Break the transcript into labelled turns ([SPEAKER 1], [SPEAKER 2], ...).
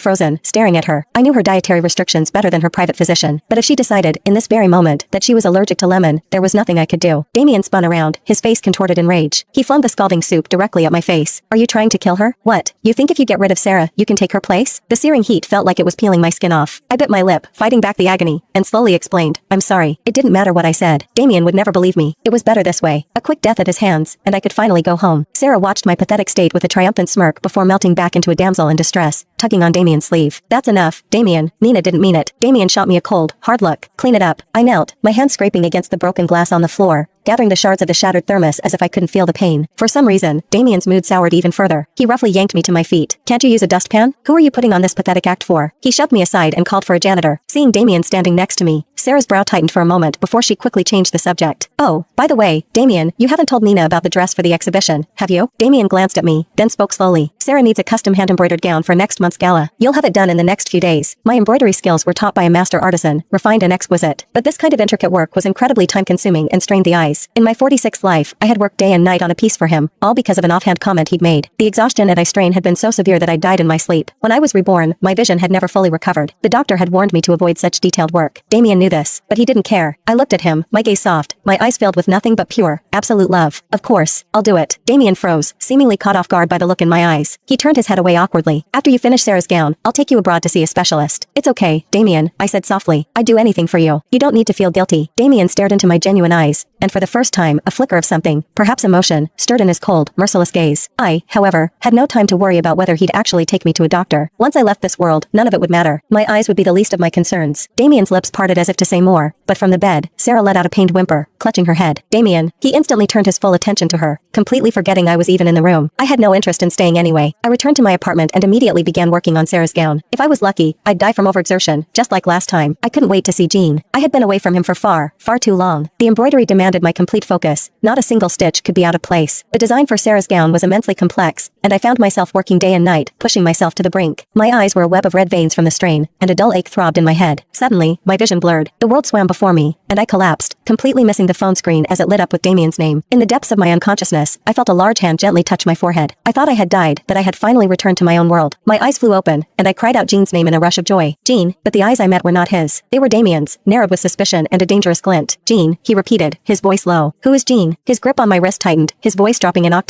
[SPEAKER 1] frozen, staring at her. I knew her dietary restrictions better than her private physician, but if she decided, in this very moment, that she was allergic to lemon, there was nothing I could do. Damien spun around, his face contorted in rage. He flung the scalding soup directly at my face. Are you trying to kill her? What? You think if you get rid of Sarah, you can take her place? The searing heat felt like it was peeling my skin off. I bit my lip, fighting back the agony, and slowly explained, I'm sorry. It didn't matter what I said. Damien would never believe me. It was better this way. A quick death at his hands, and I could finally go home. Sarah watched my pathetic state with a triumphant smirk before melting back into a damsel in distress, tugging on Damien's sleeve. That's enough, Damien. Nina didn't mean it. Damien shot me a cold, hard look. Clean it up. I knelt, my hand scraping against the broken glass on the floor, gathering the shards of the shattered thermos as if I couldn't feel the pain. For some reason, Damien's mood soured even further. He roughly yanked me to my feet. Can't you use a dustpan? Who are you putting on this pathetic act for? He shoved me aside and called for a janitor. Seeing Damien standing next to me, Sarah's brow tightened for a moment before she quickly changed the subject. Oh, by the way, Damien, you haven't told Nina about the dress for the exhibition, have you? Damien glanced at me, then spoke slowly. Sarah needs a custom hand-embroidered gown for next month's gala. You'll have it done in the next few days. My embroidery skills were taught by a master artisan, refined and exquisite. But this kind of intricate work was incredibly time-consuming and strained the eyes. In my 46th life, I had worked day and night on a piece for him, all because of an offhand comment he'd made. The exhaustion and eye strain had been so severe that I died in my sleep. When I was reborn, my vision had never fully recovered. The doctor had warned me to avoid such detailed work. Damien knew this, but he didn't care. I looked at him, my gaze soft, my eyes filled with nothing but pure, absolute love. Of course, I'll do it. Damien froze, seemingly caught off guard by the look in my eyes. He turned his head away awkwardly. After you finish Sarah's gown, I'll take you abroad to see a specialist. It's okay, Damien, I said softly. I'd do anything for you. You don't need to feel guilty. Damien stared into my genuine eyes, and for the first time, a flicker of something, perhaps emotion, stirred in his cold, merciless gaze. I, however, had no time to worry about whether he'd actually take me to a doctor. Once I left this world, none of it would matter. My eyes would be the least of my concerns. Damien's lips parted as if to say more, but from the bed, Sarah let out a pained whimper, clutching her head. Damien. He instantly turned his full attention to her, completely forgetting I was even in the room. I had no interest in staying anyway. I returned to my apartment and immediately began working on Sarah's gown. If I was lucky, I'd die from overexertion, just like last time. I couldn't wait to see Jean. I had been away from him for far too long. The embroidery demanded my complete focus. Not a single stitch could be out of place. The design for Sarah's gown was immensely complex, and I found myself working day and night, pushing myself to the brink. My eyes were a web of red veins from the strain, and a dull ache throbbed in my head. Suddenly, my vision blurred. The world swam before me, and I collapsed, completely missing the phone screen as it lit up with Damien's name. In the depths of my unconsciousness, I felt a large hand gently touch my forehead. I thought I had died, that I had finally returned to my own world. My eyes flew open, and I cried out Jean's name in a rush of joy. Jean, but the eyes I met were not his. They were Damien's, narrowed with suspicion and a dangerous glint. Jean, he repeated, his voice low. Who is Jean? His grip on my wrist tightened, his voice dropping an octave.